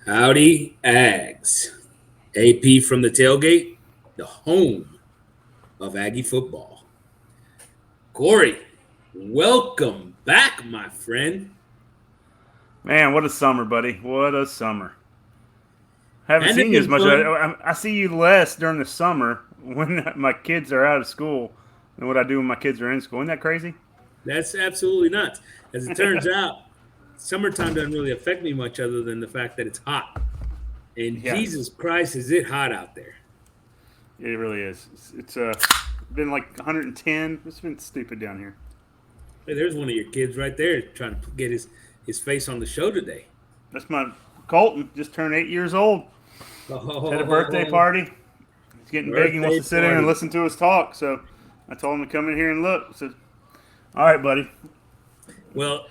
Howdy, Ags. AP from the Tailgate, the home of Aggie football. Corey, welcome back, my friend. Man, what a summer, buddy. What a summer. Haven't Hasn't it seen you as been much. fun? I see you less during the summer when my kids are out of school than what I do when my kids are in school. Isn't that crazy? That's absolutely nuts. As it turns out, summertime doesn't really affect me much other than the fact that it's hot. And Yes, Jesus Christ, is it hot out there? it really is. It's been like 110. It's been stupid down here. Hey, there's one of your kids right there trying to get his face on the show today. That's my Colton. Just turned 8 years old. Had a birthday Oh, party. He's getting big. He wants birthday to sit in and party. listen to us talk. So I told him to come in here and look. I said, "All right, buddy." Well,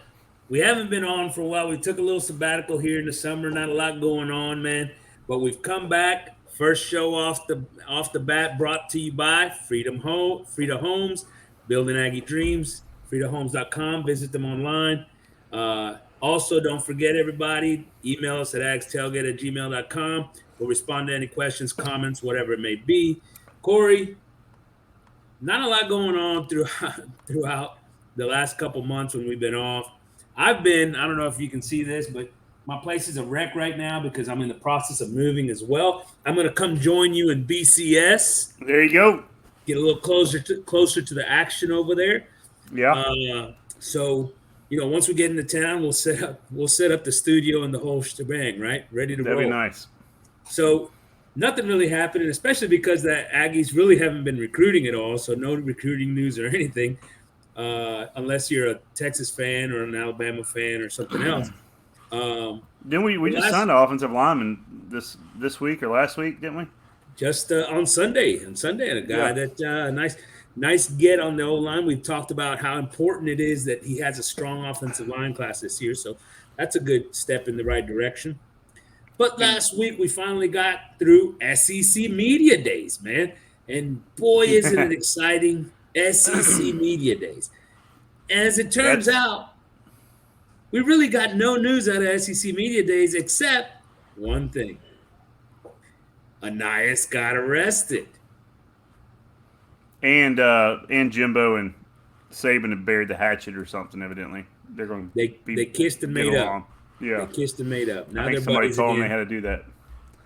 we haven't been on for a while. We took a little sabbatical here in the summer. Not a lot going on, man. But we've come back. First show off the bat brought to you by Frida Homes, Building Aggie Dreams, FridaHomes.com. Visit them online. Also, don't forget, everybody, email us at agstailgate@gmail.com. We'll respond to any questions, comments, whatever it may be. Corey, not a lot going on throughout the last couple months when we've been off. I don't know if you can see this, but my place is a wreck right now because I'm in the process of moving as well. I'm going to come join you in BCS, There you go. get a little closer to the action over there. Yeah. So once we get into town, we'll set up the studio and the whole shebang, right? Ready to That'd roll. be nice. So nothing really happening, especially because the Aggies really haven't been recruiting at all. So no recruiting news or anything, unless you're a Texas fan or an Alabama fan or something else. Didn't we just signed an offensive lineman this week or last week, didn't we? Just on Sunday, and a guy that nice get on the O line. We've talked about how important it is that he has a strong offensive line class this year. So that's a good step in the right direction. But last week we finally got through SEC Media Days, man. And boy, isn't it exciting, SEC Media Days. As it turns out, we really got no news out of SEC Media Days except one thing. Anais got arrested. And Jimbo and Saban have buried the hatchet or something. Evidently, they're going to They kissed and made up. Yeah, They kissed and made up. Now I think they're somebody buddies told them again. they had to do that.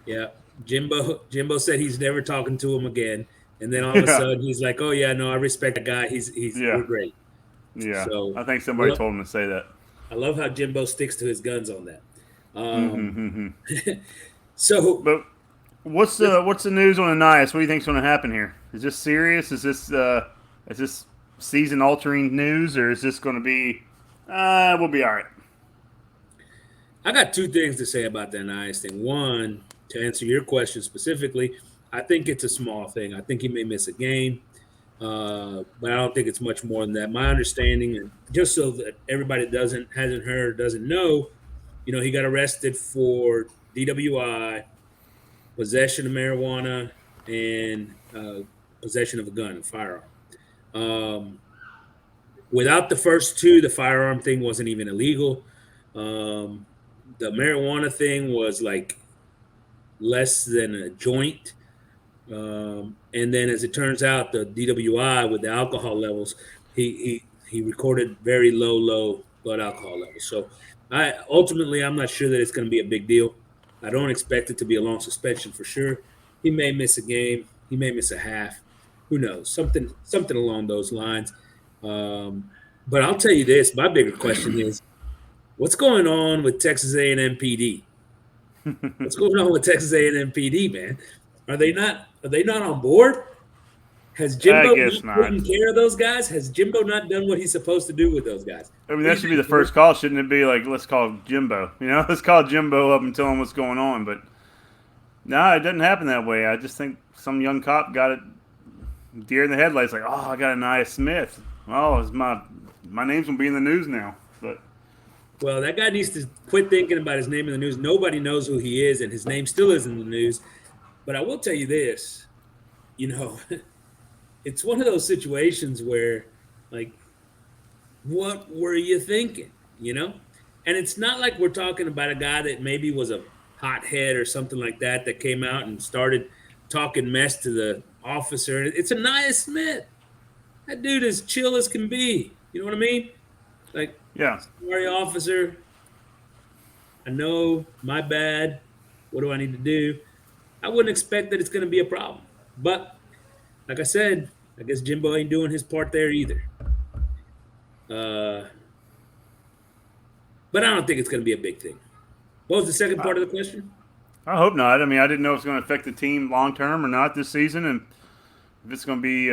Yeah, Jimbo said he's never talking to him again, and then all of a sudden he's like, "Oh yeah, no, I respect that guy. We're great." Yeah, So I think somebody told him to say that. I love how Jimbo sticks to his guns on that. So, but what's the news on Anais? What do you think's going to happen here? Is this serious? Is this season altering news, or is this going to be? We'll be all right. I got two things to say about that Anais thing. One, to answer your question specifically, I think it's a small thing. I think he may miss a game, but I don't think it's much more than that. My understanding, and just so that everybody hasn't heard, doesn't know, he got arrested for DWI, possession of marijuana, and possession of a gun, a firearm. Without the first two, the firearm thing wasn't even illegal. The marijuana thing was like less than a joint. And then, as it turns out, the DWI with the alcohol levels, he recorded very low blood alcohol levels. So, I'm not sure that it's going to be a big deal. I don't expect it to be a long suspension for sure. He may miss a game. He may miss a half. Who knows? Something along those lines. But I'll tell you this: my bigger question is, what's going on with Texas A&M PD? What's going on with Texas A&M PD, man? Are they not on board? Has Jimbo not taken care of those guys? Has Jimbo not done what he's supposed to do with those guys? I mean, that should be the first call, shouldn't it be? Like, let's call Jimbo. Let's call Jimbo up and tell him what's going on. But no, it doesn't happen that way. I just think some young cop got it deer in the headlights. Like, oh, I got Anais Smith. Oh, my name's gonna be in the news now. But well, that guy needs to quit thinking about his name in the news. Nobody knows who he is, and his name still is in the news. But I will tell you this, it's one of those situations where, like, what were you thinking, And it's not like we're talking about a guy that maybe was a hothead or something like that came out and started talking mess to the officer. It's Anais Smith. That dude is chill as can be. You know what I mean? Like, Yeah. sorry, officer. I know, my bad. What do I need to do? I wouldn't expect that it's going to be a problem. But like I said, I guess Jimbo ain't doing his part there either. Uh, but I don't think it's going to be a big thing. What was the second I, part of the question? I hope not. I mean, I didn't know if it's going to affect the team long term or not this season, and if it's going to be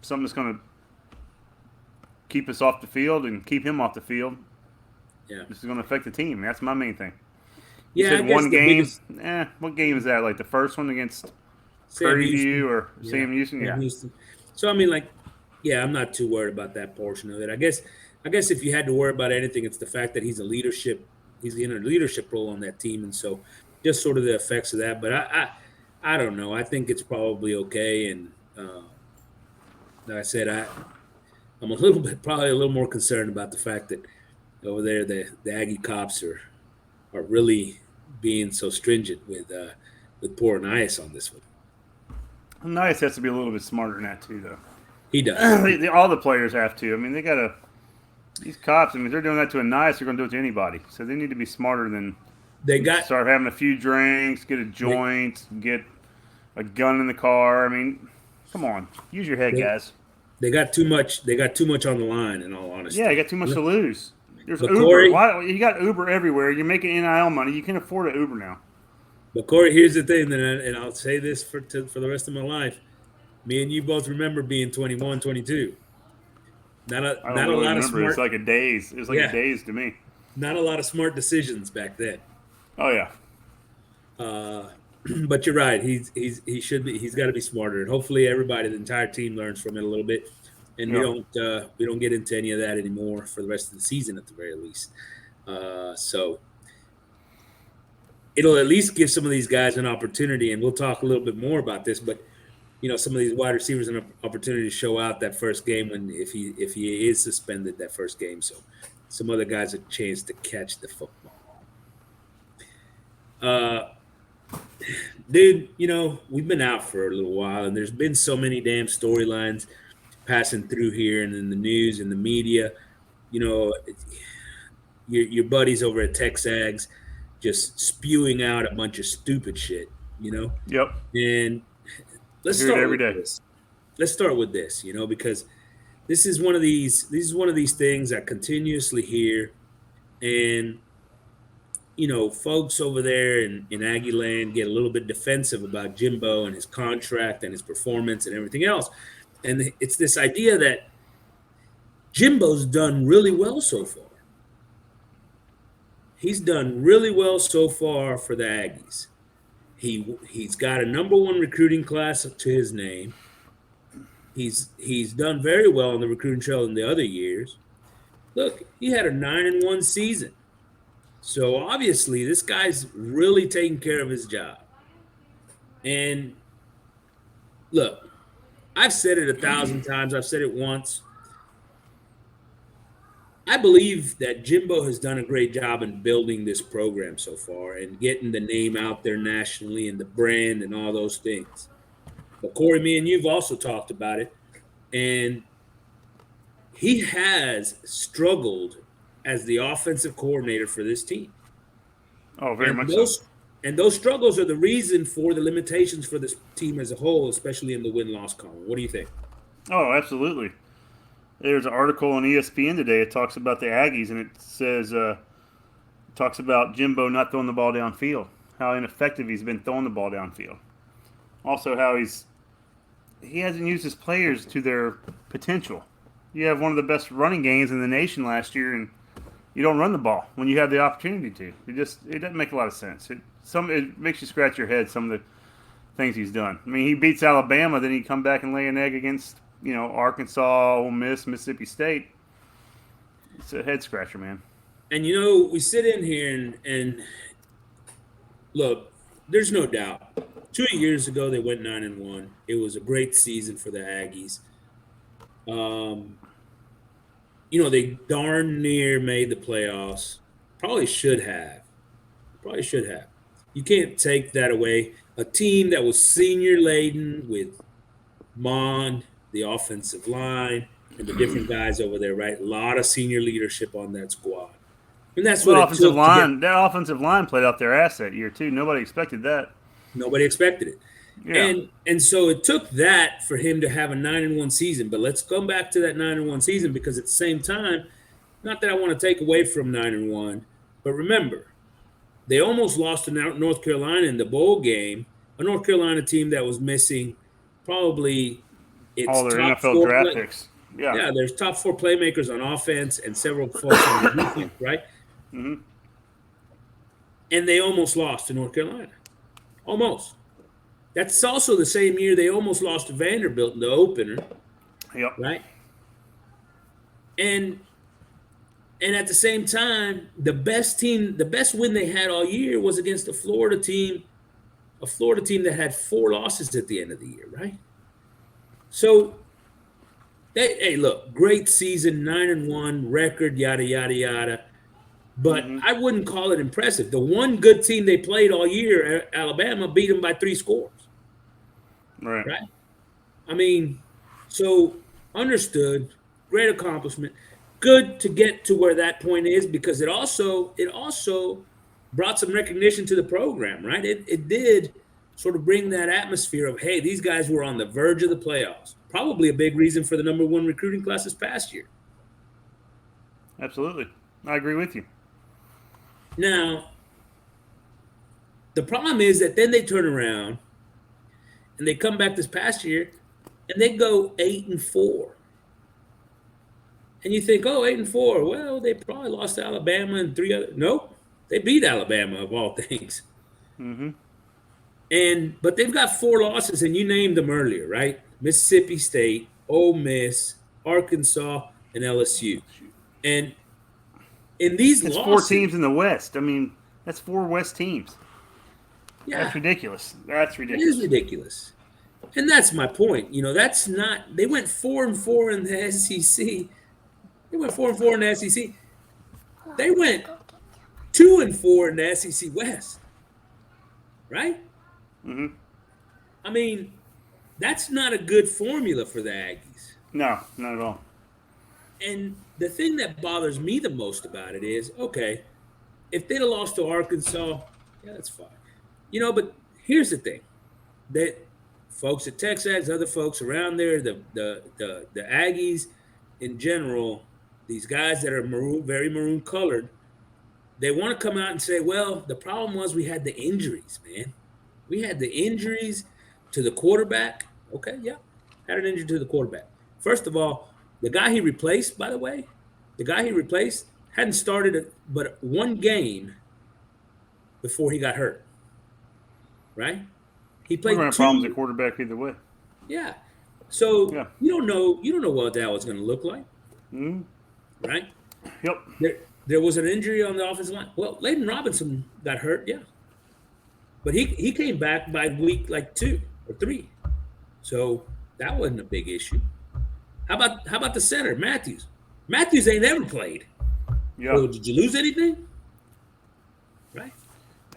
something that's going to keep us off the field and keep him off the field. Yeah. This is going to affect the team. That's my main thing. You Yeah, I said guess one the game. biggest What game is that? Like the first one against Sam Prairie View Houston. or Yeah, Sam Houston? Sam Yeah. Houston. So I mean, like, yeah, I'm not too worried about that portion of it. I guess if you had to worry about anything, it's the fact that he's in a leadership role on that team, and so just sort of the effects of that. But I don't know. I think it's probably okay. And like I said, I'm a little bit, probably a little more concerned about the fact that over there the Aggie cops are really being so stringent with poor Anais on this one. Nice has to be a little bit smarter than that too, though. He does. All the players have to. I mean, they gotta. These cops. I mean, if they're doing that to a nice, they're gonna do it to anybody. So they need to be smarter than They got start having a few drinks, get a they, joint, get a gun in the car. I mean, come on, use your head, they guys. they got too much. They got too much on the line. In all Yeah, you honesty, got too much to lose. There's but Uber. Corey, Why you got Uber everywhere? You're making NIL money. You can afford an Uber now. but Corey, here's the thing. And I'll say this for the rest of my life. Me and you both remember being 21, 22. I don't Not a really lot of remember. It's smart. like a daze. It was like a Yeah, daze to me. not a lot of smart decisions back then. Oh yeah. Uh, but you're right. He should be. He's got to be smarter, and hopefully everybody, the entire team, learns from it a little bit. And Yeah. we don't get into any of that anymore for the rest of the season, at the very least. So it'll at least give some of these guys an opportunity, and we'll talk a little bit more about this. But some of these wide receivers an opportunity to show out that first game when if he is suspended that first game. So some other guys a chance to catch the football. Uh, Dude, we've been out for a little while, and there's been so many damn storylines passing through here and in the news and the media. You know, your buddies over at Texags just spewing out a bunch of stupid shit. You know, Yep. and I let's hear it start every with day. this. Let's start with this. Because this is one of these things I continuously hear, and folks over there in Aggie land get a little bit defensive about Jimbo and his contract and his performance and everything else. And it's this idea that Jimbo's done really well so far. He's done really well so far for the Aggies. He's got a number one recruiting class to his name. He's done very well on the recruiting trail in the other years. Look, he had a 9-1 season. So obviously, this guy's really taking care of his job. And look, I've said it 1,000 times. I've said it once. I believe that Jimbo has done a great job in building this program so far and getting the name out there nationally and the brand and all those things. But Corey, me and you've also talked about it. And he has struggled as the offensive coordinator for this team. Oh, very And much so. those struggles are the reason for the limitations for this team as a whole, especially in the win-loss column. What do you think? Oh, absolutely. There's an article on ESPN today. It talks about the Aggies, and it says talks about Jimbo not throwing the ball downfield, how ineffective he's been throwing the ball downfield. Also, how he hasn't used his players to their potential. You have one of the best running games in the nation last year, and you don't run the ball when you have the opportunity to. It doesn't make a lot of sense. It makes you scratch your head, some of the things he's done. I mean, he beats Alabama, then he come back and lay an egg against Arkansas, Ole Miss, Mississippi State. It's a head scratcher, man. And we sit in here and look, there's no doubt. 2 years ago they went 9-1. It was a great season for the Aggies. They darn near made the playoffs. Probably should have. Probably should have. You can't take that away. A team that was senior laden with Mond, the offensive line, and the different guys over there, right? A lot of senior leadership on that squad. And that's what it took to get. That offensive line played out their ass that year too. Nobody expected that. Nobody expected it. Yeah. And so it took that for him to have a 9-1 season. But let's come back to that 9-1 season, because at the same time, not that I want to take away from 9-1, but remember, they almost lost to North Carolina in the bowl game, a North Carolina team that was missing probably its all their top NFL draft picks. Yeah, there's top 4 playmakers on offense and several folks on the defense, right? Mm-hmm. And they almost lost to North Carolina. Almost. That's also the same year they almost lost to Vanderbilt in the opener. Yep. Right? And at the same time, the best win they had all year was against a Florida team that had 4 losses at the end of the year, right? So, hey, look, great season, 9-1 record, yada yada yada. But I wouldn't call it impressive. The one good team they played all year, Alabama, beat them by 3 scores. Right. I mean, so understood, great accomplishment. Good to get to where that point is, because it also brought some recognition to the program, right? It did sort of bring that atmosphere of, hey, these guys were on the verge of the playoffs. Probably a big reason for the number 1 recruiting class this past year. Absolutely. I agree with you. Now, the problem is that then they turn around and they come back this past year and they go 8-4. And you think, oh, 8-4. Well, they probably lost to Alabama and 3 other. Nope, they beat Alabama of all things. Mm-hmm. But they've got 4 losses, and you named them earlier, right? Mississippi State, Ole Miss, Arkansas, and LSU. And in these it's losses, 4 teams in the West. I mean, that's 4 West teams. Yeah, that's ridiculous. That's ridiculous. It is ridiculous. And that's my point. You know, that's not. They went 4-4 in the SEC. They went 4-4 in the SEC. They went 2-4 in the SEC West. Right? Mm-hmm. I mean, that's not a good formula for the Aggies. No, not at all. And the thing that bothers me the most about it is, okay, if they'd have lost to Arkansas, yeah, that's fine. You know, but here's the thing. That folks at Texas, other folks around there, the Aggies in general, these guys that are very maroon colored, they want to come out and say, well, the problem was we had the injuries, man. We had the injuries to the quarterback. Okay, yeah, had an injury to the quarterback. First of all, the guy he replaced, by the way, hadn't started but 1 game before he got hurt. Right? He played. We're going to have problems at quarterback either way. Yeah. So you don't know what that was going to look like. Mm-hmm. Right? Yep. There was an injury on the offensive line. Well, Layden Robinson got hurt, yeah. But he came back by week like 2 or 3. So that wasn't a big issue. How about the center, Matthews? Matthews ain't ever played. Yeah. So did you lose anything? Right?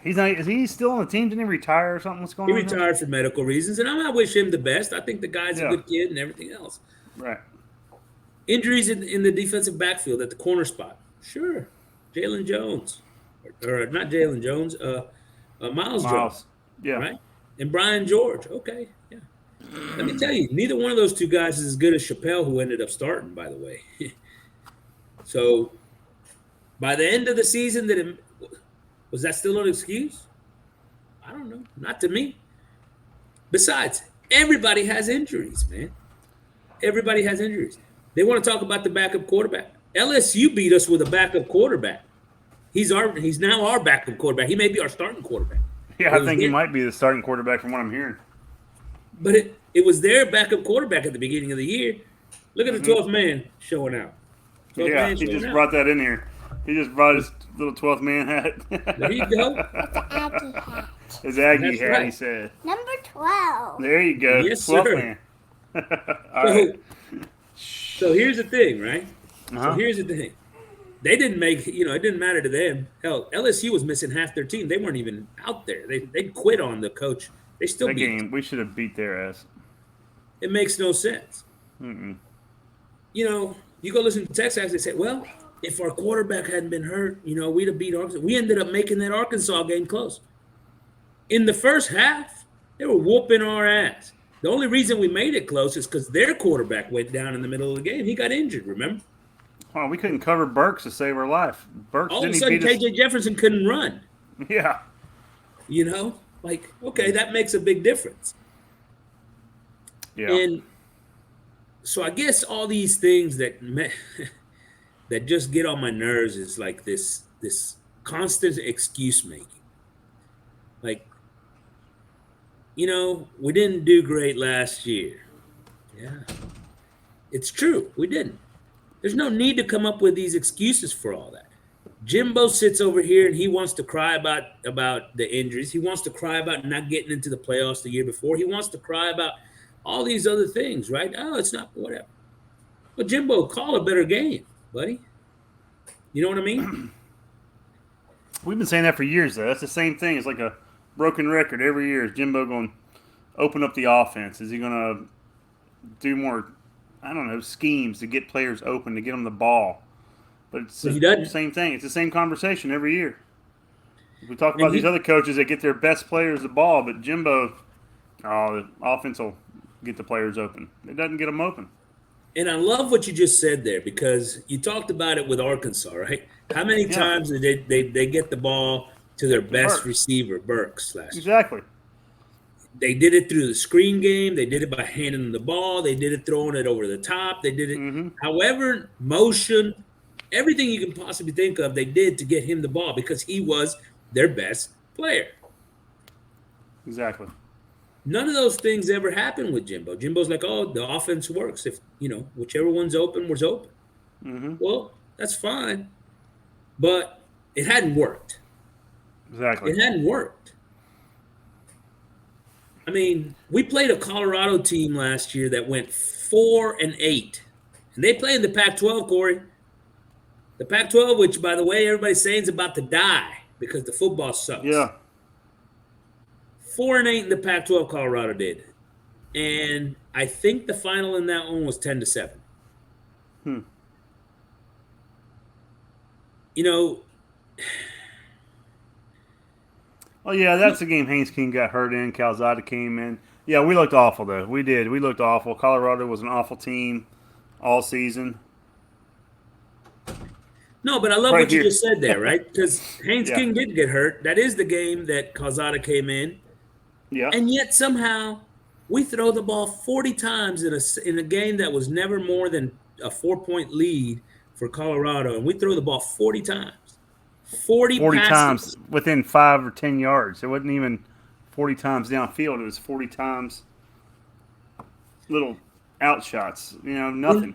Is he still on the team? Didn't he retire or something? What's going on? He retired for medical reasons, and I wish him the best. I think the guy's a good kid and everything else. Right. Injuries in the defensive backfield at the corner spot. Sure. Jalen Jones. Or not Jalen Jones, Miles Jones. Yeah. Right? And Brian George. Okay. Yeah. Let me tell you, neither one of those 2 guys is as good as Chappelle, who ended up starting, by the way. So by the end of the season, was that still an excuse? I don't know. Not to me. Besides, everybody has injuries, man. Everybody has injuries. They want to talk about the backup quarterback. LSU beat us with a backup quarterback. He's now our backup quarterback. He may be our starting quarterback. Yeah, I think he might be the starting quarterback from what I'm hearing. But it was their backup quarterback at the beginning of the year. Look at the 12th man showing out. Yeah, he just brought that in here. He just brought his little 12th man hat. There you go. Aggie hat. His Aggie hat, right. he said. Number 12. There you go. Yes, 12th sir. man. All right. So here's the thing, right? Uh-huh. So here's the thing. They didn't make, it didn't matter to them. Hell, LSU was missing half their team. They weren't even out there. They quit on the coach. They still That beat. game, we should have beat their ass. It makes no sense. Mm-mm. You go listen to Texas, they say, well, if our quarterback hadn't been hurt, we'd have beat Arkansas. We ended up making that Arkansas game close. In the first half, they were whooping our ass. The only reason we made it close is because their quarterback went down in the middle of the game. He got injured, remember? Oh, we couldn't cover Burks to save our life. Burks All of a didn't sudden, beat us. KJ Jefferson couldn't run. Yeah. Okay, that makes a big difference. Yeah. And so I guess all these things that that just get on my nerves is like this constant excuse making. Like, we didn't do great last year. Yeah. It's true. We didn't. There's no need to come up with these excuses for all that. Jimbo sits over here and he wants to cry about the injuries. He wants to cry about not getting into the playoffs the year before. He wants to cry about all these other things, right? Oh, it's not whatever. But Jimbo, call a better game, buddy. You know what I mean? We've been saying that for years, though. That's the same thing. It's like a broken record every year. Is Jimbo going to open up the offense? Is he going to do more, I don't know, schemes to get players open, to get them the ball? But it's the same thing. It's the same conversation every year. We talk about these other coaches that get their best players the ball, but Jimbo, the offense will get the players open. It doesn't get them open. And I love what you just said there, because you talked about it with Arkansas, right? How many times did they get the ball to their best receiver, Burks, last year? Exactly. They did it through the screen game. They did it by handing them the ball. They did it throwing it over the top. They did it however, motion, everything you can possibly think of, they did to get him the ball because he was their best player. Exactly. None of those things ever happened with Jimbo. Jimbo's like, oh, the offense works. If, whichever one's open was open. Mm-hmm. Well, that's fine. But it hadn't worked. Exactly. It hadn't worked. I mean, we played a Colorado team last year that went 4-8. And they play in the Pac-12, Corey. The Pac-12, which, by the way, everybody's saying is about to die because the football sucks. Yeah. 4-8 in the Pac-12, Colorado did. And I think the final in that one was 10-7. Oh, yeah, that's the game Haynes King got hurt in. Calzada came in. Yeah, we looked awful, though. We did. We looked awful. Colorado was an awful team all season. No, but I love what you just said there, right? Because Haynes King did get hurt. That is the game that Calzada came in. Yeah. And yet somehow we throw the ball 40 times in a game that was never more than a 4-point lead for Colorado. And we throw the ball 40 times. 40 times within 5 or 10 yards. It wasn't even 40 times downfield. It was 40 times little outshots. Nothing.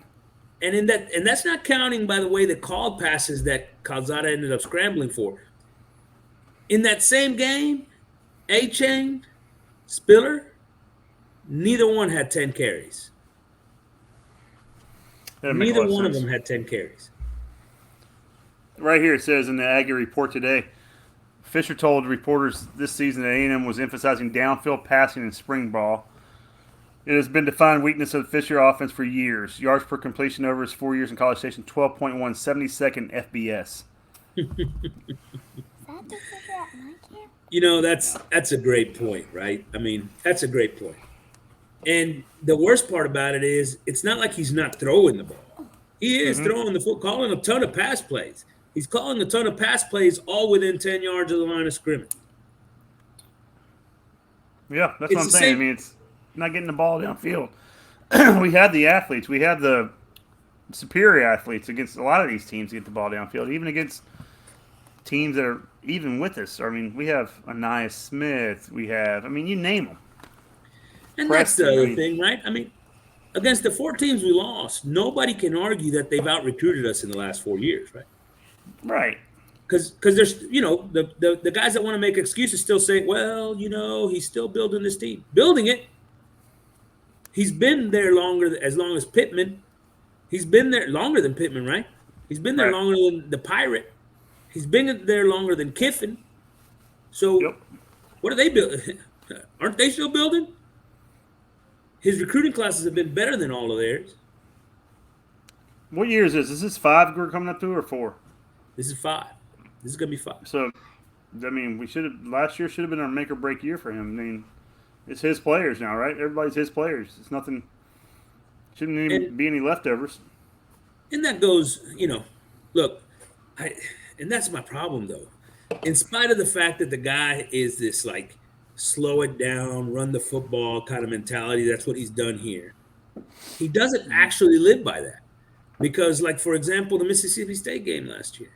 And that's not counting, by the way, the called passes that Calzada ended up scrambling for. In that same game, A-Chain, Spiller, neither one had 10 carries. Neither one of them had 10 carries. Right here it says in the Aggie report today, Fisher told reporters this season that A&M was emphasizing downfield passing and spring ball. It has been defined weakness of the Fisher offense for years. Yards per completion over his 4 years in College Station, 12.1, 72nd FBS. That's a great point, right? I mean, that's a great point. And the worst part about it is it's not like he's not throwing the ball. He is throwing the foot, calling a ton of pass plays. He's calling a ton of pass plays all within 10 yards of the line of scrimmage. Yeah, that's what I'm saying. I mean, it's not getting the ball downfield. We had the athletes. We had the superior athletes against a lot of these teams to get the ball downfield, even against teams that are even with us. I mean, we have Anais Smith. We have, you name them. And that's the other thing, right? I mean, against the 4 teams we lost, nobody can argue that they've out-recruited us in the last 4 years, right? Right. Because there's, the guys that want to make excuses still say, well, he's still building this team. Building it. He's been there as long as Pittman. He's been there longer than Pittman, right? He's been there Right. longer than the Pirate. He's been there longer than Kiffin. So Yep. what are they building? Aren't they still building? His recruiting classes have been better than all of theirs. What year is this? Is this 5 we're coming up to or 4? This is 5. This is gonna be 5. So, I mean, we should have last year should have been our make or break year for him. I mean, it's his players now, right? Everybody's his players. It's nothing. Shouldn't even be any leftovers. And that goes, look, and that's my problem though. In spite of the fact that the guy is this like slow it down, run the football kind of mentality, that's what he's done here. He doesn't actually live by that. Because, like, for example, the Mississippi State game last year,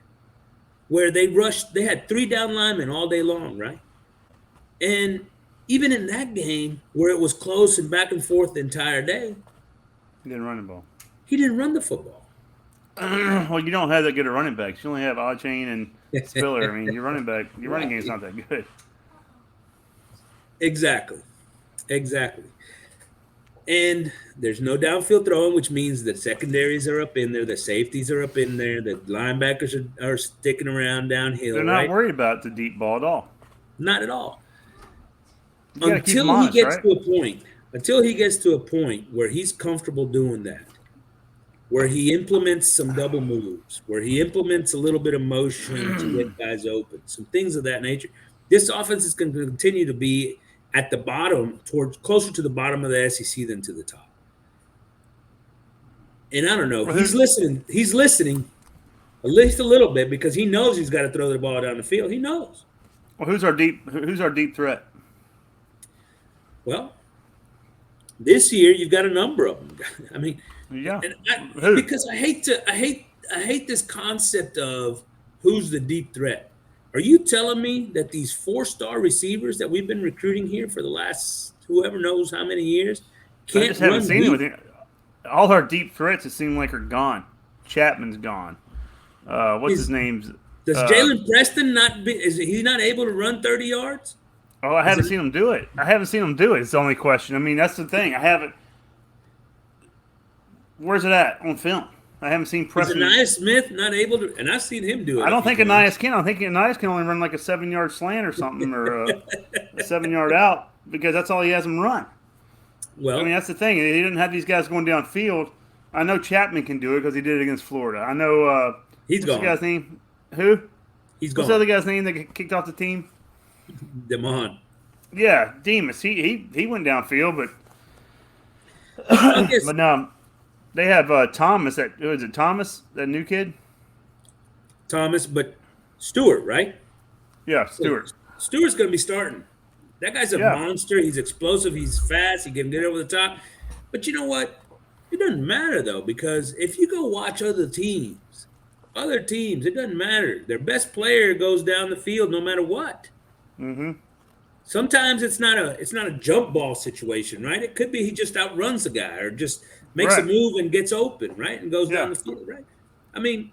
where they had 3 down linemen all day long, right? And even in that game, where it was close and back and forth the entire day, He didn't run the ball. he didn't run the football. Well, you don't have that good of running backs. You only have Chain and Spiller. I mean, your running game's not that good. Exactly. And there's no downfield throwing, which means the secondaries are up in there, the safeties are up in there, the linebackers are sticking around downhill. They're not right? worried about the deep ball at all. Not at all. You gotta keep them Until he honest, gets right? to a point where he's comfortable doing that, where he implements some double moves, where he implements a little bit of motion to get guys open, some things of that nature. This offense is going to continue to be at the bottom, closer to the bottom of the SEC than to the top. And I don't know. He's listening. He's listening at least a little bit because he knows he's got to throw the ball down the field. He knows. Well, who's our deep threat? Well, this year you've got a number of them. I mean, Yeah. because I hate this concept of who's the deep threat. Are you telling me that these 4-star receivers that we've been recruiting here for the last whoever knows how many years I can't just haven't run seen deep? it with it. All our deep threats, it seemed like, are gone. Chapman's gone. What's his name? Does Jalen Preston is he not able to run 30 yards? Oh, I haven't seen him do it. It's the only question. I mean, that's the thing. I haven't. Where's it at on film? I haven't seen Is Preston. Anais Smith not able to? And I've seen him do it. I don't think Anais can. I think Anais can only run like a 7-yard slant or something, or a 7-yard out, because that's all he has him run. Well, I mean, that's the thing. He didn't have these guys going downfield. I know Chapman can do it because he did it against Florida. I know. he's what's gone. the guy's name? Who? He's What's gone. the other guy's name that got kicked off the team? Demond. Yeah, Demas. He went downfield, but I guess but no, they have Thomas. Who is it? Thomas, that new kid. Thomas, but Stewart, right? Yeah, Stewart. Stewart's going to be starting. That guy's a Yeah. monster. He's explosive. He's fast. He can get over the top. But you know what? It doesn't matter, though, because if you go watch other teams, it doesn't matter. Their best player goes down the field no matter what. Mm-hmm. Sometimes it's not a jump ball situation, right? It could be he just outruns the guy or just makes a Right. move and gets open, right? And goes Yeah. down the field, right? I mean,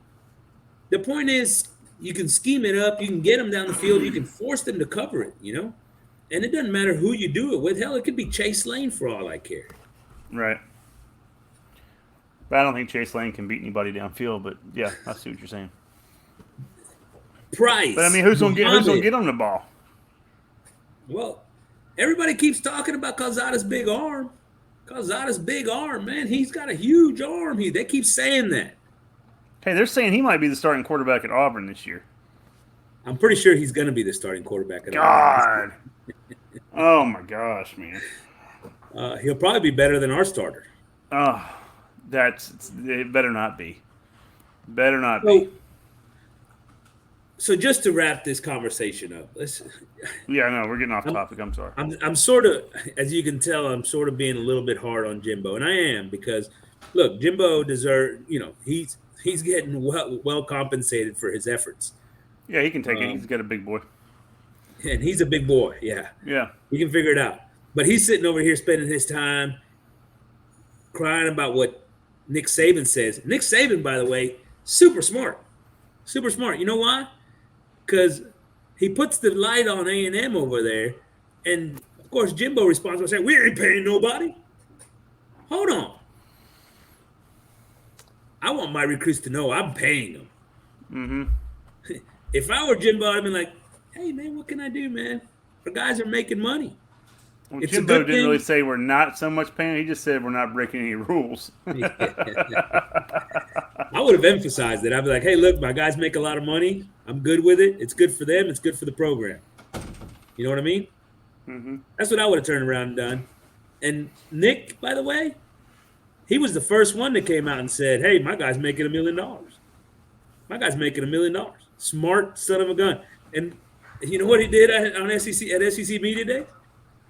the point is you can scheme it up, you can get them down the field, you can force them to cover it, And it doesn't matter who you do it with. Hell, it could be Chase Lane for all I care. Right. But I don't think Chase Lane can beat anybody downfield. But yeah, I see what you're saying. Price. But I mean, who's gonna get Muhammad. him the ball? Well, everybody keeps talking about Calzada's big arm. Calzada's big arm, man. He's got a huge arm. They keep saying that. Hey, they're saying he might be the starting quarterback at Auburn this year. I'm pretty sure he's going to be the starting quarterback. God. Oh my gosh, man. He'll probably be better than our starter. Oh, it better not be. Better not be. So just to wrap this conversation up, Yeah, no, we're getting off topic. I'm sorry. I'm sort of, as you can tell, I'm sort of being a little bit hard on Jimbo, and I am because, look, Jimbo deserves, he's getting well compensated for his efforts. Yeah, he can take it. He's got a big boy. And he's a big boy, yeah. Yeah. He can figure it out. But he's sitting over here spending his time crying about what Nick Saban says. Nick Saban, by the way, super smart. Super smart. You know why? Because he puts the light on A&M over there. And, of course, Jimbo responds by saying, we ain't paying nobody. Hold on. I want my recruits to know I'm paying them. Mm-hmm. If I were Jimbo, I'd be like, hey, man, what can I do, man? Our guys are making money. Well, It's a Jimbo good didn't really thing. say we're not so much paying. He just said we're not breaking any rules. I would have emphasized it. I'd be like, hey, look, my guys make a lot of money. I'm good with it. It's good for them. It's good for the program. You know what I mean? Mm-hmm. That's what I would have turned around and done. And Nick, by the way, he was the first one that came out and said, hey, my guy's making $1 million. My guy's making $1 million. Smart son of a gun. And you know what he did on SEC at SEC Media Day?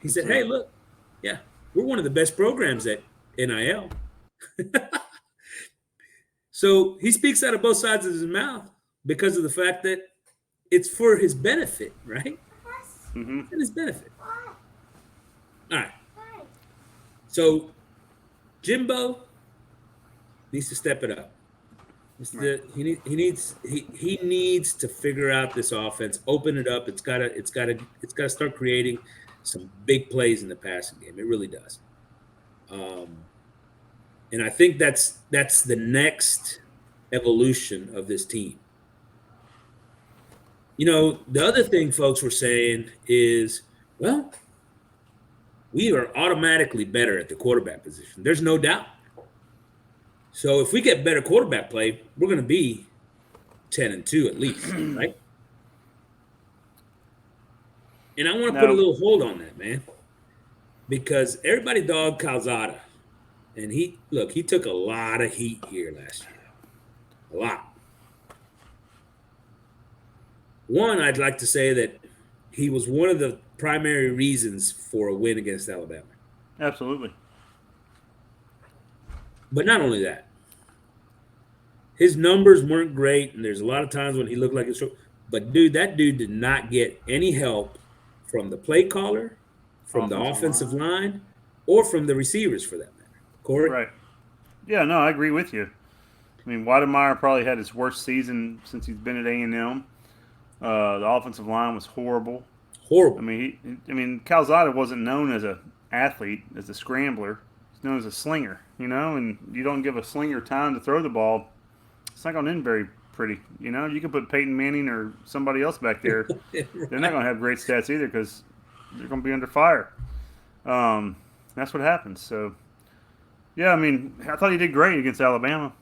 He said, hey, look, yeah, we're one of the best programs at NIL. So he speaks out of both sides of his mouth because of the fact that it's for his benefit, right? Mm-hmm. It's his benefit. All right. So Jimbo needs to step it up. He needs to figure out this offense, open it up. It's gotta start creating some big plays in the passing game. It really does. And I think that's the next evolution of this team. You know, the other thing folks were saying is, well, we are automatically better at the quarterback position. There's no doubt. So if we get better quarterback play, we're going to be 10-2 at least, right? And I want to put a little hold on that, man, because everybody dogged Calzada, and he took a lot of heat here last year, a lot. One, I'd like to say that he was one of the primary reasons for a win against Alabama. Absolutely. But not only that, his numbers weren't great, and there's a lot of times when he looked like it's. But dude, that dude did not get any help from the play caller, from the offensive line, or from the receivers for that matter. Corey? Right. Yeah, no, I agree with you. I mean, Weidemeyer probably had his worst season since he's been at A&M. The offensive line was horrible. Horrible. I mean, Calzada wasn't known as an athlete, as a scrambler. He's known as a slinger, and you don't give a slinger time to throw the ball, it's not going to end very pretty. You can put Peyton Manning or somebody else back there. Right. They're not going to have great stats either because they're going to be under fire. That's what happens. So, yeah, I mean, I thought he did great against Alabama.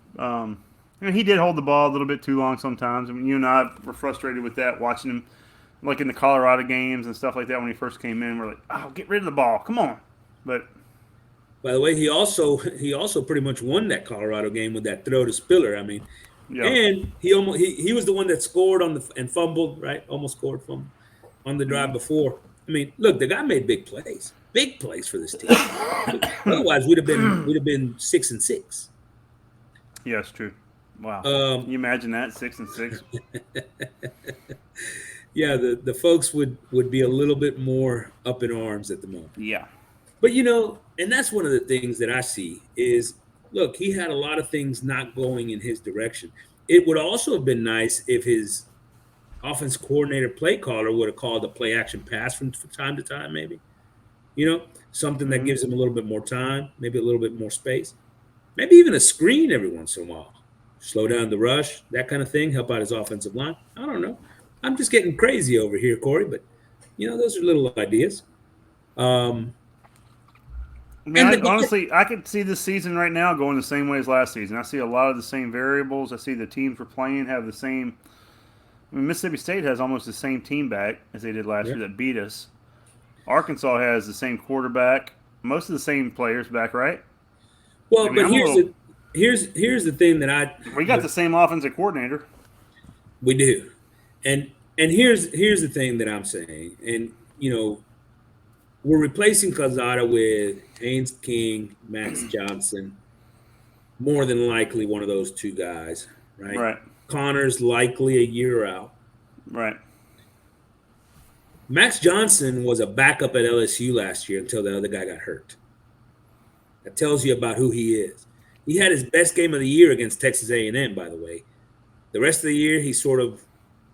He did hold the ball a little bit too long sometimes. I mean, you and I were frustrated with that, watching him, like in the Colorado games and stuff like that when he first came in. We're like, oh, get rid of the ball. Come on. But by the way, he also pretty much won that Colorado game with that throw to Spiller. I mean, yeah. And he was the one that scored and fumbled, right? Almost scored on the drive before. I mean, look, the guy made big plays for this team. Otherwise, we'd have been 6-6. Yeah, it's true. Wow. Can you imagine that, 6-6? Yeah, the folks would be a little bit more up in arms at the moment. Yeah. But, and that's one of the things that I see is, look, he had a lot of things not going in his direction. It would also have been nice if his offense coordinator play caller would have called a play action pass from time to time, maybe. Something that gives him a little bit more time, maybe a little bit more space. Maybe even a screen every once in a while. Slow down the rush, that kind of thing, help out his offensive line. I don't know. I'm just getting crazy over here, Corey, but, those are little ideas. Honestly, I could see this season right now going the same way as last season. I see a lot of the same variables. I see the teams we're playing have the same. I mean, Mississippi State has almost the same team back as they did last year that beat us. Arkansas has the same quarterback, most of the same players back, right? Well, but here's the thing that we got the same offensive coordinator. We do, and here's the thing that I'm saying, and we're replacing Calzada with Haynes King, Max Johnson, more than likely one of those two guys, right? Right. Connor's likely a year out. Right. Max Johnson was a backup at LSU last year until the other guy got hurt. That tells you about who he is. He had his best game of the year against Texas A&M, by the way. The rest of the year, he sort of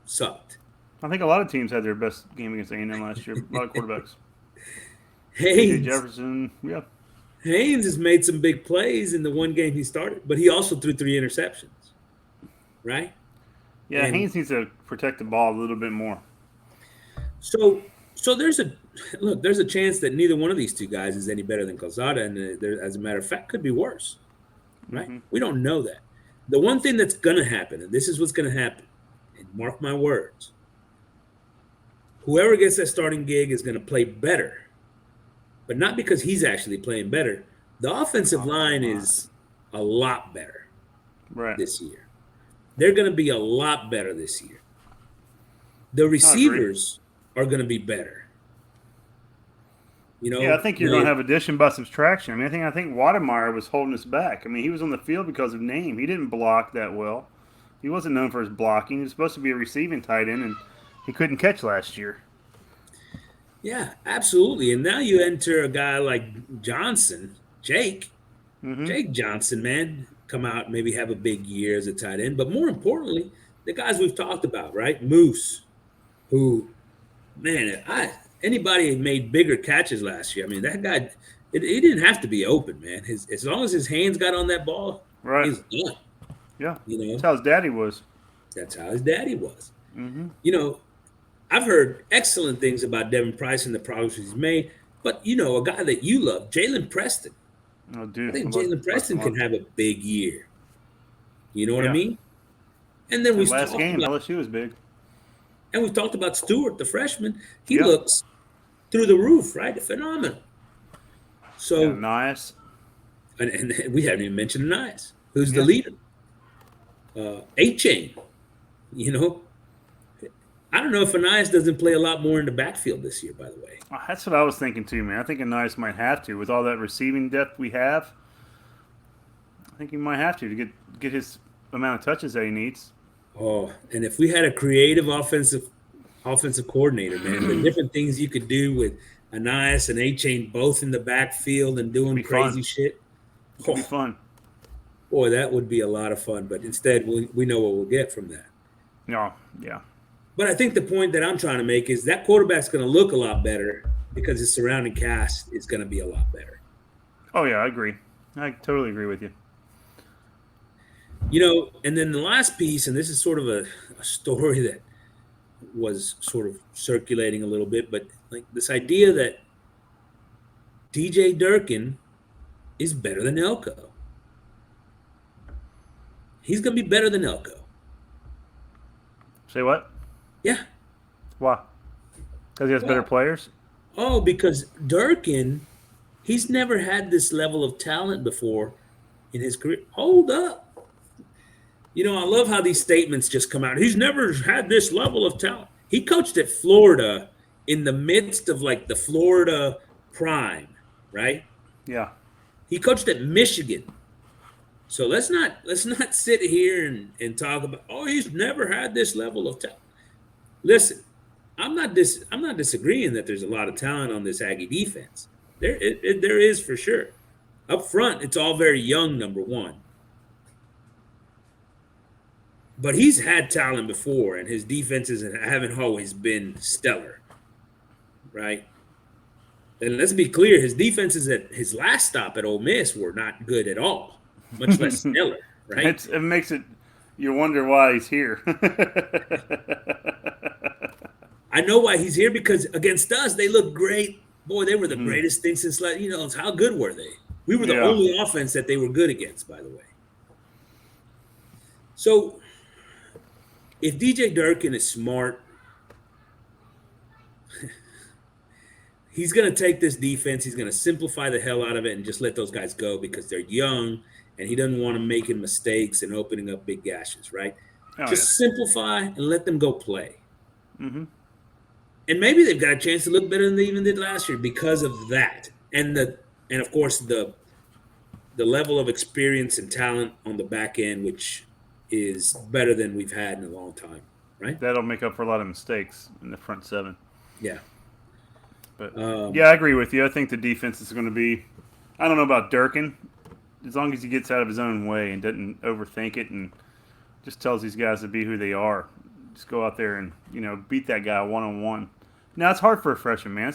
sucked. I think a lot of teams had their best game against A&M last year. A lot of quarterbacks. Haynes Jefferson, yeah. Haynes has made some big plays in the one game he started, but he also threw 3 interceptions, right? Yeah, And Haynes needs to protect the ball a little bit more. so there's a look. There's a chance that neither one of these two guys is any better than Calzada, and there, as a matter of fact, could be worse, right? Mm-hmm. We don't know that. The one thing that's going to happen, and this is what's going to happen, and mark my words, whoever gets that starting gig is going to play better, but not because he's actually playing better. The offensive line is a lot better Right. this year. They're going to be a lot better this year. The I agree. receivers are going to be better. You know, Yeah, I think you're going to have addition by subtraction. I mean, I think Wademeyer was holding us back. I mean, he was on the field because of name. He didn't block that well. He wasn't known for his blocking. He was supposed to be a receiving tight end, and he couldn't catch last year. Yeah, absolutely. And now you enter a guy like Johnson, Jake Johnson, man, come out, maybe have a big year as a tight end. But more importantly, the guys we've talked about, right? Moose, who, man, anybody made bigger catches last year. I mean, that guy, he didn't have to be open, man. As long as his hands got on that ball, Right. he's done. Yeah. You know, That's how his daddy was. that's how his daddy was. Mm-hmm. You know, I've heard excellent things about Devin Price and the progress he's made. But, you know, a guy that you love, Jalen Preston. Oh, dude. I think Jalen Preston can have a big year. You know what I Yeah. mean? And then The we last game, LSU was big. And we've talked about Stewart, the freshman. He Yeah. looks through the roof, right? Phenomenal. So, Yeah, nice. and we haven't even mentioned Nice, who's the Yeah. leader. A-Chain, you know. I don't know if Anais doesn't play a lot more in the backfield this year, by the way. That's what I was thinking too, man. I think Anais might have to with all that receiving depth we have. I think he might have to get his amount of touches that he needs. Oh, and if we had a creative offensive coordinator, man, the different things you could do with Anais and A-Chain both in the backfield and doing Be crazy fun. shit. It'd be fun. Boy, that would be a lot of fun. But instead, we know what we'll get from that. No, yeah. But I think the point that I'm trying to make is that quarterback's going to look a lot better because his surrounding cast is going to be a lot better. Oh yeah, I agree. I totally agree with you. You know, and then the last piece, and this is sort of a story that was sort of circulating a little bit, but like this idea that DJ Durkin is better than Elko. He's going to be better than Elko. Say what? Yeah. Why? Because he has better players? Oh, because Durkin, he's never had this level of talent before in his career. Hold up. You know, I love how these statements just come out. He's never had this level of talent. He coached at Florida in the midst of like the Florida prime, right? Yeah. He coached at Michigan. So let's not sit here and talk about, oh, he's never had this level of talent. Listen, I'm not disagreeing that there's a lot of talent on this Aggie defense. There is for sure. Up front, it's all very young, number one. But he's had talent before, and his defenses haven't always been stellar, right? And let's be clear, his defenses at his last stop at Ole Miss were not good at all, much less stellar, right? It makes it you wonder why he's here. I know why he's here because against us, they look great. Boy, they were the greatest thing since, like, you know, how good were they? We were the only offense that they were good against, by the way. So if DJ Durkin is smart, he's going to take this defense, he's going to simplify the hell out of it and just let those guys go because they're young and he doesn't want them making mistakes and opening up big gashes, right? Simplify and let them go play. Mm-hmm. And maybe they've got a chance to look better than they even did last year because of that. And of course the level of experience and talent on the back end, which is better than we've had in a long time, right? That'll make up for a lot of mistakes in the front seven. Yeah. But yeah, I agree with you. I think the defense is going to be, I don't know about Durkin, as long as he gets out of his own way and doesn't overthink it and just tells these guys to be who they are. Just go out there and, you know, beat that guy one-on-one. Now, it's hard for a freshman, man.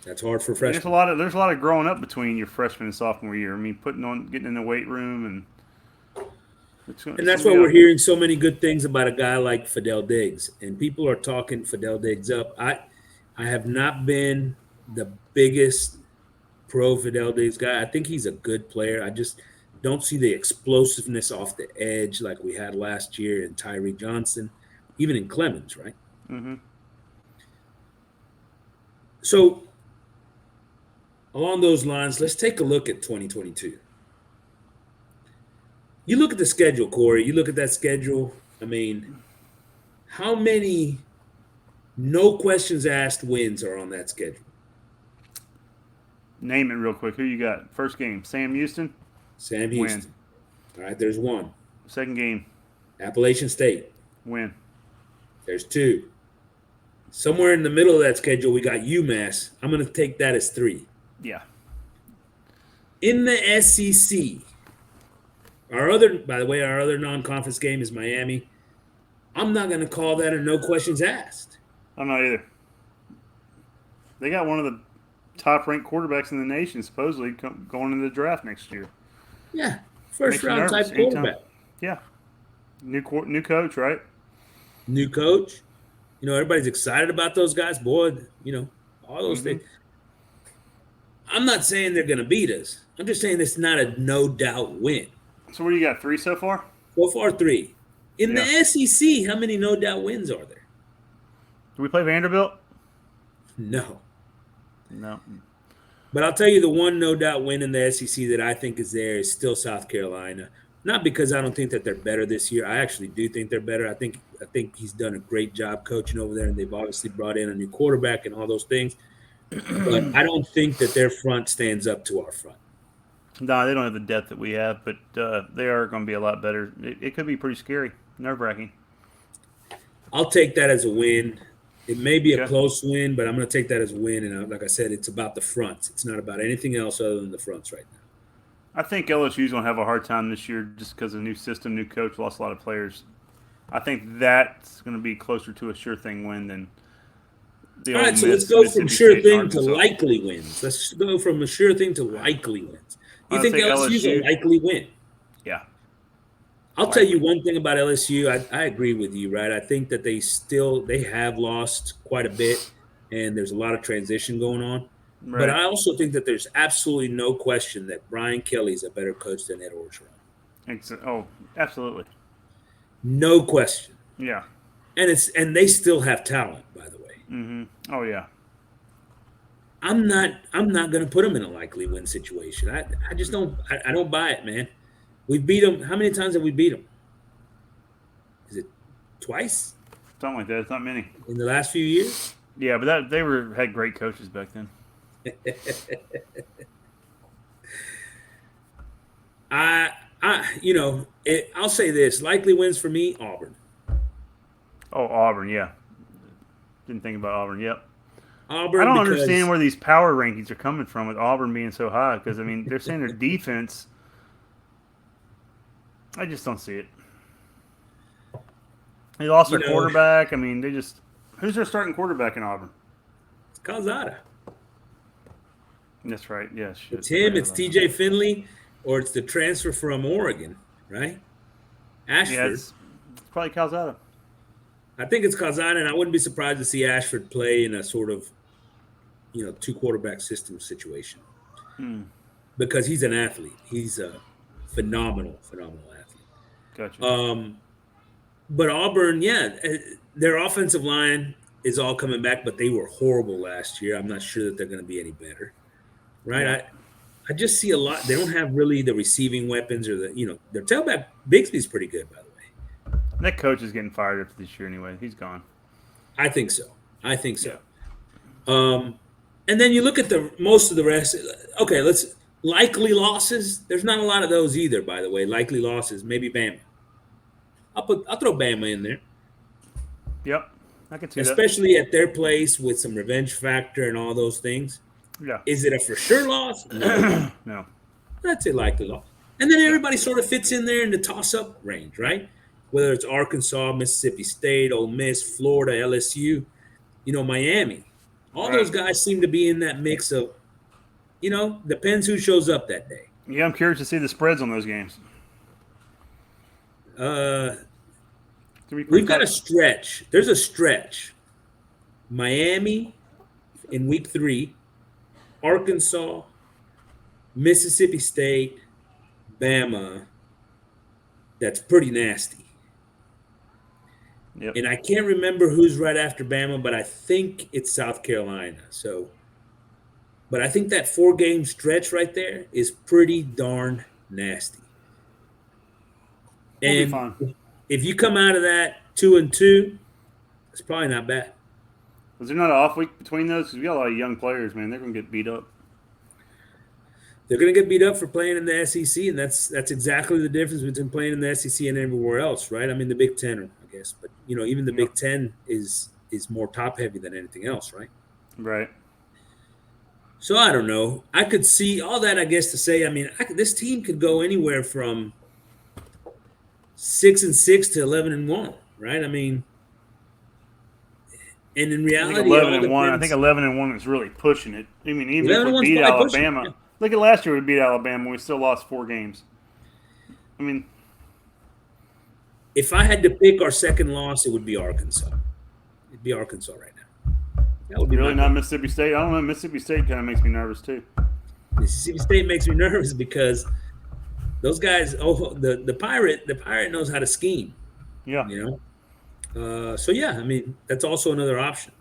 That's hard for There's a freshmen. lot of growing up between your freshman and sophomore year. I mean, getting in the weight room, and And it's that's gonna why be we're a hearing so many good things about a guy like Fidel Diggs. And people are talking Fidel Diggs up. I have not been the biggest pro Fidel Diggs guy. I think he's a good player. I just don't see the explosiveness off the edge like we had last year in Tyree Johnson, even in Clemens, right? mm-hmm. So along those lines, let's take a look at 2022. You look at the schedule, Corey. You look at that schedule. I mean, how many no questions asked wins are on that schedule? Name it real quick. Who you got? First game, Sam Houston, Sam win. Houston. All right, there's one. Second game, Appalachian State. win. There's two. Somewhere in the middle of that schedule, we got UMass. I'm going to take that as three. Yeah. In the SEC, by the way, our other non-conference game is Miami. I'm not going to call that a no questions asked. I'm not either. They got one of the top-ranked quarterbacks in the nation, supposedly going into the draft next year. Yeah, first Makes you round nervous type anytime. quarterback. Yeah. New coach, right? New coach. Everybody's excited about those guys. Boy, all those Mhm. things. I'm not saying they're going to beat us. I'm just saying it's not a no doubt win. So what do you got? 3 so far? So far, three. In Yeah. the SEC, how many no doubt wins are there? Do we play Vanderbilt? No. No. But I'll tell you the one no doubt win in the SEC that I think is there is still South Carolina. Not because I don't think that they're better this year. I actually do think they're better. I think he's done a great job coaching over there, and they've obviously brought in a new quarterback and all those things. But I don't think that their front stands up to our front. No, they don't have the depth that we have, but they are going to be a lot better. It could be pretty scary, nerve-wracking. I'll take that as a win. It may be a Okay. close win, but I'm going to take that as a win. And like I said, it's about the fronts. It's not about anything else other than the fronts right now. I think LSU's going to have a hard time this year just because of the new system, new coach, lost a lot of players. I think that's going to be closer to a sure thing win than the All Ole right, so Miss, let's go from Mississippi sure State, and thing to Arkansas. likely wins. Let's go from a sure thing to likely wins. You I'd think say LSU's a LSU. likely win? Yeah. I'll tell you one thing about LSU. I agree with you, right? I think that they have lost quite a bit, and there's a lot of transition going on. Right. But I also think that there's absolutely no question that Brian Kelly's a better coach than Ed Orgeron. Oh, absolutely. No question. Yeah. And they still have talent, by the way. Mm-hmm. Oh, yeah. I'm not going to put them in a likely win situation. I just don't buy it, man. We've beat them. How many times have we beat them? Is it twice Something like that. It's not many. in the last few years? Yeah, but they had great coaches back then. I'll say this: likely wins for me, Auburn. Oh, Auburn, yeah. Didn't think about Auburn. Yep. Auburn. I don't because understand where these power rankings are coming from with Auburn being so high because, I mean, they're saying their defense. I just don't see it. They lost their quarterback. I mean, who's their starting quarterback in Auburn? it's Calzada. That's right. Yeah, shit. It's him. It's T.J. Finley, or it's the transfer from Oregon, right? Ashford. Yeah, it's probably Calzada. I think it's Calzada, and I wouldn't be surprised to see Ashford play in a sort of, two quarterback system situation because he's an athlete. He's a phenomenal athlete. Gotcha. But Auburn, yeah, their offensive line is all coming back, but they were horrible last year. I'm not sure that they're going to be any better, right? Yeah. I just see a lot. They don't have really the receiving weapons or their tailback Bigsby's pretty good, by the way. That coach is getting fired after this year anyway. He's gone. I think so. Yeah. And then you look at most of the rest. Okay, let's likely losses. There's not a lot of those either, by the way. Likely losses, maybe Bama. I'll throw Bama in there, Yep. I can see especially at their place with some revenge factor and all those things. that. Yeah. Is it a for sure loss? No. No. That's a likely loss. And then everybody sort of fits in there in the toss-up range, right? Whether it's Arkansas, Mississippi State, Ole Miss, Florida, LSU, Miami. All Right. those guys seem to be in that mix of, depends who shows up that day. Yeah, I'm curious to see the spreads on those games. Uh, To be pretty we've got a tough. stretch. There's a stretch. Miami in week 3, Arkansas, Mississippi State, Bama. That's pretty nasty. Yep. And I can't remember who's right after Bama, but I think it's South Carolina. But I think that 4-game stretch right there is pretty darn nasty. We'll be And fine. if you come out of that 2-2, it's probably not bad. Was there not an off week between those? Because we got a lot of young players, man. They're going to get beat up. They're going to get beat up for playing in the SEC, and that's exactly the difference between playing in the SEC and everywhere else, right? I mean, the Big Ten, I guess, but even the Big Ten is more top heavy than anything else, right? Right. So I don't know. I could see all that, I guess, to say. I mean, this team could go anywhere from 6-6 to 11-1, right? I mean, and in I reality, think 11-1. I think 11-1 is really pushing it. I mean, even if 11-1 we 's beat probably pushing it, Alabama, yeah. look at last year we beat Alabama. We still lost 4 games. I mean, If I had to pick our second loss, it would be Arkansas. It'd be Arkansas right now. That would be really my not Mississippi State. I don't know. Mississippi State kind of makes me nervous too. Mississippi State makes me nervous because those guys. Oh, the pirate knows how to scheme. Yeah. So yeah, I mean that's also another option.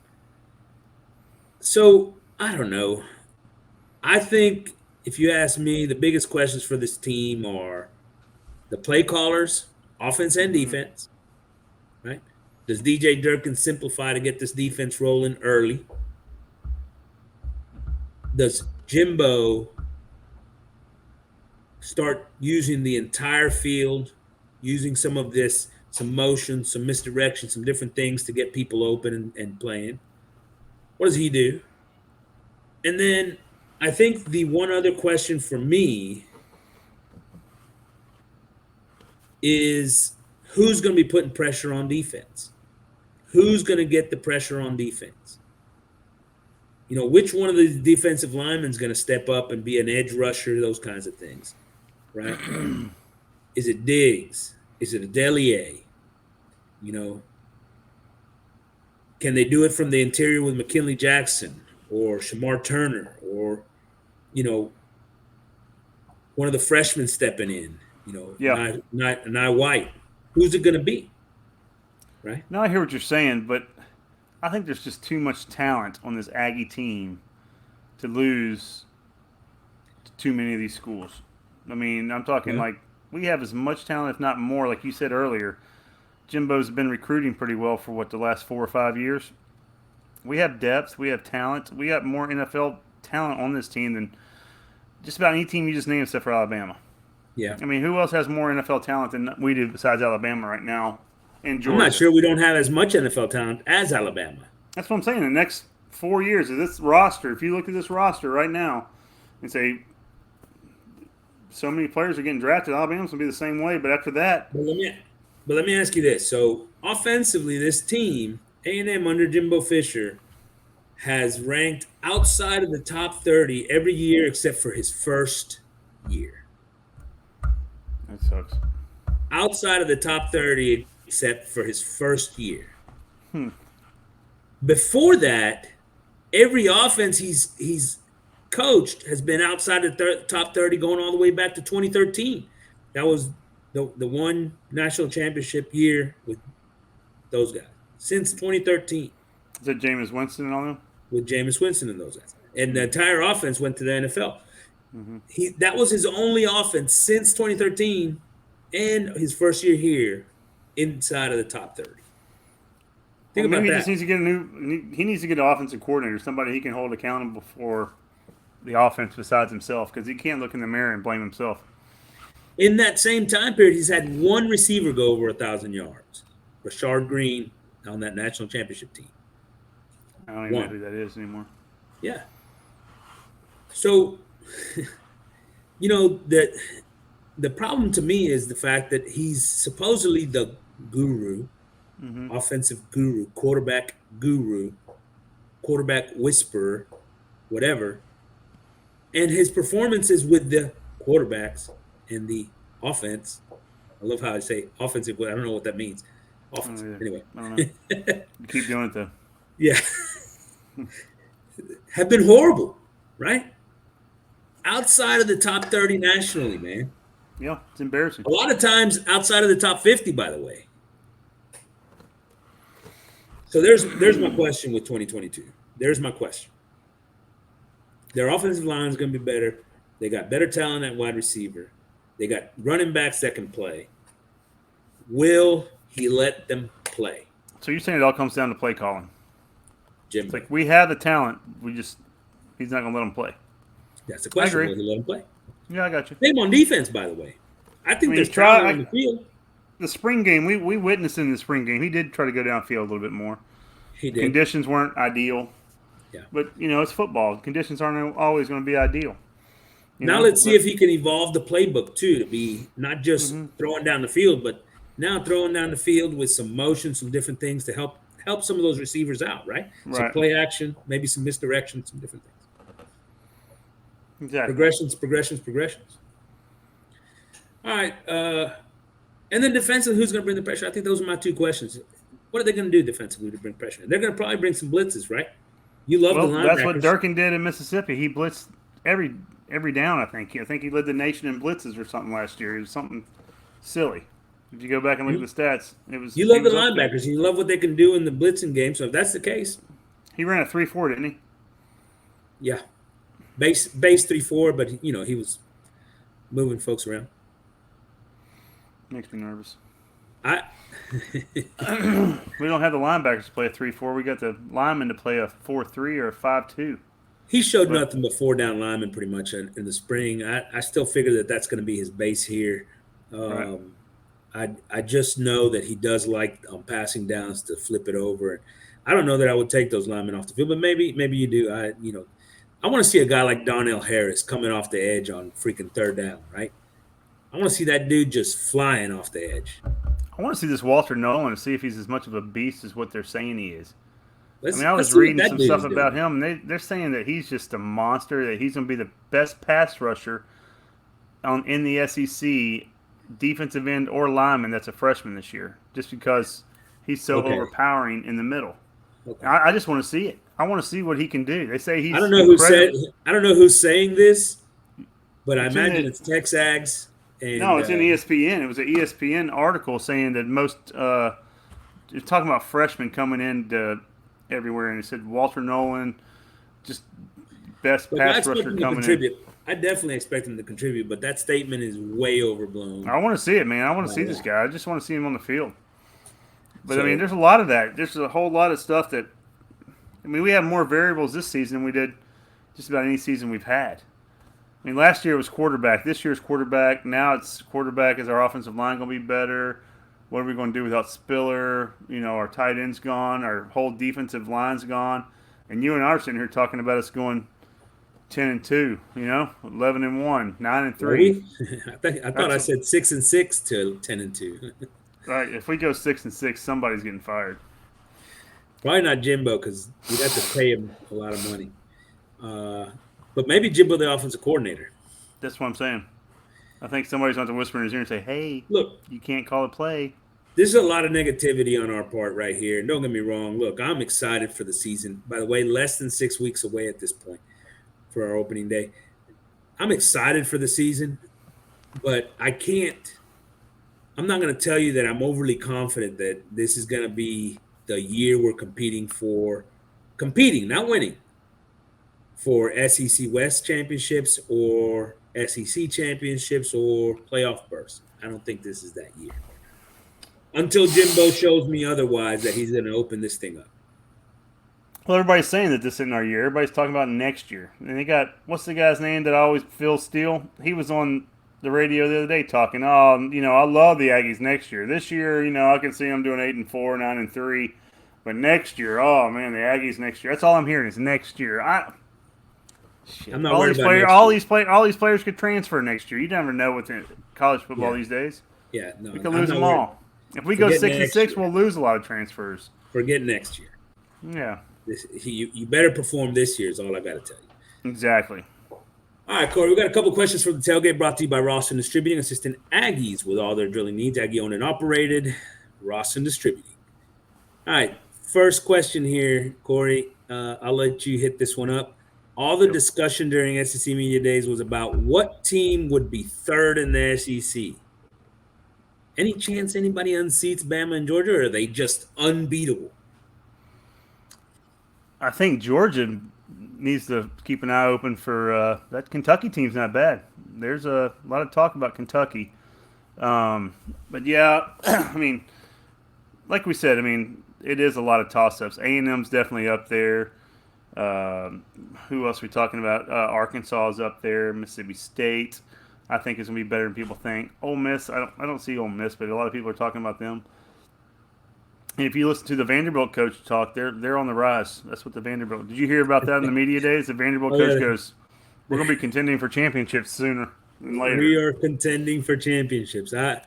So I don't know. I think if you ask me, the biggest questions for this team are the play callers, offense and defense. Right? Does DJ Durkin simplify to get this defense rolling early? Does Jimbo start using the entire field, using some of this, some motion, some misdirection, some different things to get people open and playing? What does he do? And then I think the one other question for me is who's going to be putting pressure on defense? Who's going to get the pressure on defense? Which one of the defensive linemen is going to step up and be an edge rusher, those kinds of things, right? Is it Diggs? Is it Adelier? Can they do it from the interior with McKinley Jackson or Shamar Turner or, one of the freshmen stepping in, Nye White? Who's it going to be, right? Now I hear what you're saying, but I think there's just too much talent on this Aggie team to lose to too many of these schools. I mean, I'm talking like we have as much talent, if not more, like you said earlier. Jimbo's been recruiting pretty well for the last 4 or 5 years. We have depth, we have talent, we got more NFL talent on this team than just about any team you just named except for Alabama. Yeah. I mean, who else has more NFL talent than we do besides Alabama right now in Georgia? I'm not sure we don't have as much NFL talent as Alabama. That's what I'm saying. The next 4 years of this roster, if you look at this roster right now and say so many players are getting drafted, Alabama's going to be the same way. But after that, But let me ask you this. So offensively, this team, A&M under Jimbo Fisher, has ranked outside of the top 30 every year except for his first year. that sucks. Outside of the top 30 except for his first year. Before that, every offense he's coached has been outside the top 30 going all the way back to 2013. That was the one national championship year with those guys since 2013 Is that Jameis Winston and all them? with Jameis Winston and those guys. And the entire offense went to the NFL. That was his only offense since 2013 and his first year here inside of the top 30. Think about Maybe he that. just needs to get he needs to get an offensive coordinator, somebody he can hold accountable for the offense besides himself, because he can't look in the mirror and blame himself. In that same time period, he's had one receiver go over 1,000 yards. Rashard Green on that national championship team. I don't even know who that is anymore. Yeah. So, the problem to me is the fact that he's supposedly the guru, offensive guru, quarterback guru. quarterback whisperer, whatever. And his performances with the quarterbacks and the offense. I love how I say offensive. I don't know what that means. Offense. Anyway. I don't know. You keep doing it, though. Yeah. Have been horrible, right? Outside of the top 30 nationally, man. Yeah, it's embarrassing. A lot of times outside of the top 50, by the way. So there's my question with 2022. There's my question. Their offensive line is going to be better. They got better talent at wide receiver. They got running backs that can play. Will he let them play? So you're saying it all comes down to play calling? Jim, It's like we have the talent. He's not going to let them play. that's the question. I agree. Will he let them play? Yeah, I got you. Same on defense, by the way. I think there's try- talent on the field. The spring game, we witnessed in the spring game, he did try to go downfield a little bit more. He did. Conditions weren't ideal. Yeah. But, it's football. Conditions aren't always going to be ideal. Now let's see if he can evolve the playbook, too, to be not just throwing down the field, but now throwing down the field with some motion, some different things to help some of those receivers out, right? Some Right. play action, maybe some misdirection, some different things. Exactly. Progressions. All right. And then defensively, who's going to bring the pressure? I think those are my two questions. What are they going to do defensively to bring pressure? They're going to probably bring some blitzes, right? You love the linebackers. That's what Durkin did in Mississippi. He blitzed every down, I think. I think he led the nation in blitzes or something last year. It was something silly. If you go back and look at the stats, it was. You love the linebackers. You love what they can do in the blitzing game. So if that's the case, he ran a 3.4, didn't he? Yeah, base 3.4, but he was moving folks around. Makes me nervous. We don't have the linebackers to play a 3.4. We got the linemen to play a 4.3 or a 5.2. He showed nothing but 4-down linemen pretty much in the spring. I still figure that's going to be his base here. Right. I just know that he does like on passing downs to flip it over. I don't know that I would take those linemen off the field, but maybe you do. I want to see a guy like Donnell Harris coming off the edge on freaking 3rd down, right? I want to see that dude just flying off the edge. I want to see this Walter Nolan and see if he's as much of a beast as what they're saying he is. I was see what reading that some dude stuff is about doing. him, and they're saying that he's just a monster, that he's going to be the best pass rusher in the SEC, defensive end or lineman that's a freshman this year, just because he's so overpowering in the middle. Okay. I just want to see it. I want to see what he can do. They say he's I don't know who's saying this, but I imagine it's Texas Ags. And, no, it's in ESPN. It was an ESPN article saying that most it's talking about freshmen coming into everywhere, and it said Walter Nolan, just best pass rusher coming in. I definitely expect him to contribute, but that statement is way overblown. I want to see it, man. I want to see this guy. I just want to see him on the field. But there's a lot of that. There's a whole lot of stuff that. We have more variables this season than we did just about any season we've had. Last year it was quarterback. This year's quarterback. Now it's quarterback. Is our offensive line going to be better? What are we going to do without Spiller? Our tight end's gone. Our whole defensive line's gone. And you and I are sitting here talking about us going 10-2. 11-1, 9-3. I thought I said 6-6 to 10-2. Right. If we go 6-6, somebody's getting fired. Probably not Jimbo because you'd have to pay him a lot of money. But maybe Jimbo, the offensive coordinator. That's what I'm saying. I think somebody's going to whisper in his ear and say, hey, look, you can't call it play. There's a lot of negativity on our part right here. And don't get me wrong. Look, I'm excited for the season. By the way, less than 6 weeks away at this point for our opening day. I'm excited for the season, but I'm not going to tell you that I'm overly confident that this is going to be the year we're competing, not winning, for SEC West championships or SEC championships or playoff berths. I don't think this is that year. Until Jimbo shows me otherwise that he's going to open this thing up. Well, everybody's saying that this isn't our year. Everybody's talking about next year. And they got, what's the guy's name that always Phil Steele? He was on the radio the other day talking, I love the Aggies next year. This year, I can see them doing 8-4, 9-3. But next year, oh, man, the Aggies next year. That's all I'm hearing is next year. I'm not worried about all these players could transfer next year. You never know with college football these days. Yeah, no. We could lose them all. If we go 6-6, we'll lose a lot of transfers. Forget next year. Yeah. You better perform this year. Is all I got to tell you. Exactly. All right, Corey, we got a couple questions from the tailgate brought to you by Rawson Distributing, assisting Aggies with all their drilling needs. Aggie owned and operated, Rawson Distributing. All right, first question here, Corey. I'll let you hit this one up. All the discussion during SEC Media Days was about what team would be third in the SEC. Any chance anybody unseats Bama and Georgia, or are they just unbeatable? I think Georgia needs to keep an eye open for that Kentucky team's not bad. There's a lot of talk about Kentucky. But yeah, I mean, like we said, I mean, it is a lot of toss-ups. A&M's definitely up there. Who else are we talking about? Arkansas is up there. Mississippi State, I think, is going to be better than people think. Ole Miss, I don't see Ole Miss, but a lot of people are talking about them. And if you listen to the Vanderbilt coach talk, they're on the rise. That's what the Vanderbilt. Did you hear about that in the media days? The Vanderbilt coach goes, "We're going to be contending for championships sooner than later." We are contending for championships. I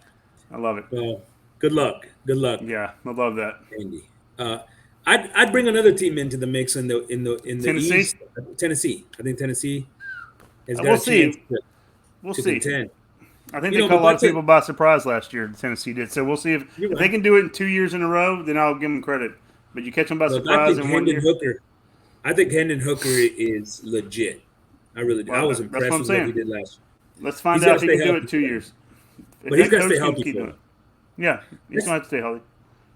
love it. Well, good luck. Good luck. Yeah, I love that. Andy. I'd bring another team into the mix in the Tennessee? East. Tennessee. I think Tennessee has got We'll a chance see. We'll to see. contend. I think they caught a lot of people by surprise last year. Tennessee did. So we'll see if they can do it in 2 years in a row. Then I'll give them credit. But you catch them by surprise in 1 year. I think Hendon Hooker is legit. I really do. I was impressed with what he did last year. Let's find out if he can do it in 2 years. But he's got to stay healthy for it. Yeah, he's going to have to stay healthy.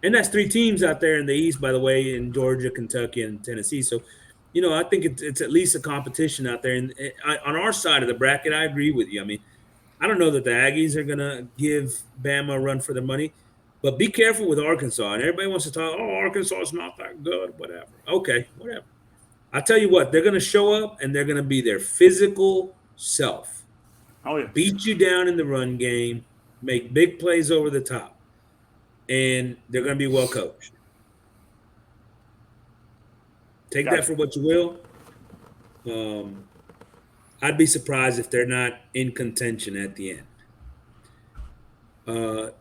And that's 3 teams out there in the East, by the way, in Georgia, Kentucky, and Tennessee. So, I think it's at least a competition out there. And on our side of the bracket, I agree with you. I mean, I don't know that the Aggies are going to give Bama a run for their money, but be careful with Arkansas. And everybody wants to talk, Arkansas is not that good, whatever. Okay, whatever. I'll tell you what, they're going to show up and they're going to be their physical self. Oh, yeah. Beat you down in the run game, make big plays over the top, and they're going to be well coached. Take that for what you will. I'd be surprised if they're not in contention at the end.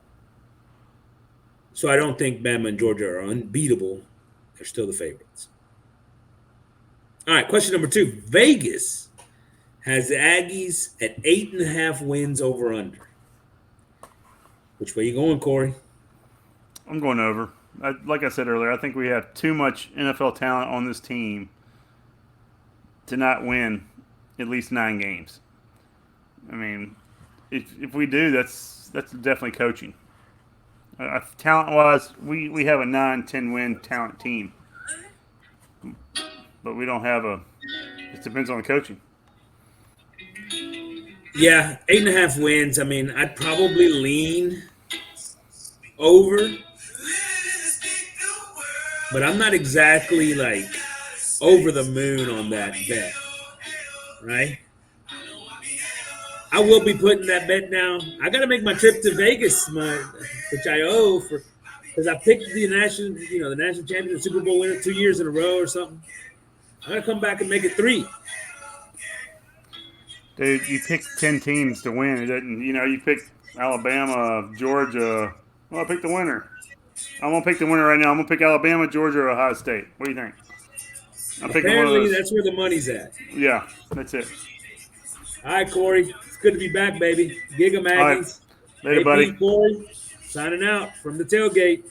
So I don't think Bama and Georgia are unbeatable. They're still the favorites. All right, question number 2. Vegas has the Aggies at 8.5 wins over under. Which way you going, Corey? I'm going over. Like I said earlier, I think we have too much NFL talent on this team to not win at least 9 games. I mean, if we do, that's definitely coaching. Talent-wise, we have a 9-10 win talent team, but we don't have a. It depends on the coaching. Yeah, 8.5 wins. I mean, I'd probably lean over, but I'm not exactly like over the moon on that bet. Right? I will be putting that bet down. I got to make my trip to Vegas, which I owe because I picked the national champion, the Super Bowl winner 2 years in a row or something. I got to come back and make it 3. Dude, you picked 10 teams to win. It didn't, you picked Alabama, Georgia. Well, I picked the winner. I'm gonna pick the winner right now. I'm gonna pick Alabama, Georgia, or Ohio State. What do you think? I'm picking one of Apparently, those. that's where the money's at. Yeah, that's it. All right, Corey. It's good to be back, baby. Gig 'em, Aggies. Later, buddy. Corey, signing out from the tailgate.